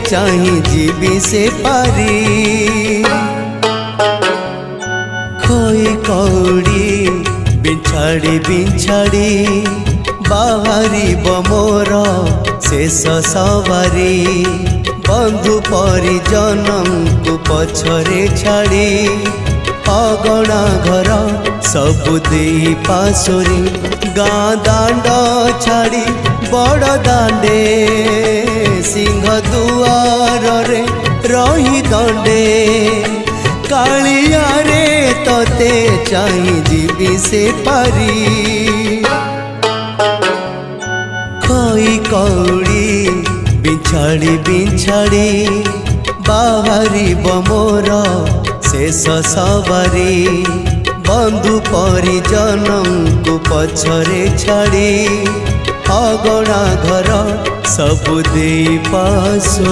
चाही जीवी से पारी खोई कौड़ी बिछाड़ी बिछाड़ी बाहरी मोर शेष सवारी बंधु परिजन को पछरे छाड़ी अगणा घर सबु दे पासोरी गाँ दांड छाड़ी बड़ दांडे सिंह दुआर रे रही दंडे कालिया रे तते चाही जीवी से पारी खोई कौड़ी बिछाड़ी बिछाड़ी बाहरी मोर शेष सवारी बंधु परिजन को पछरे छाड़ी अगणा घर सबु दे पासो।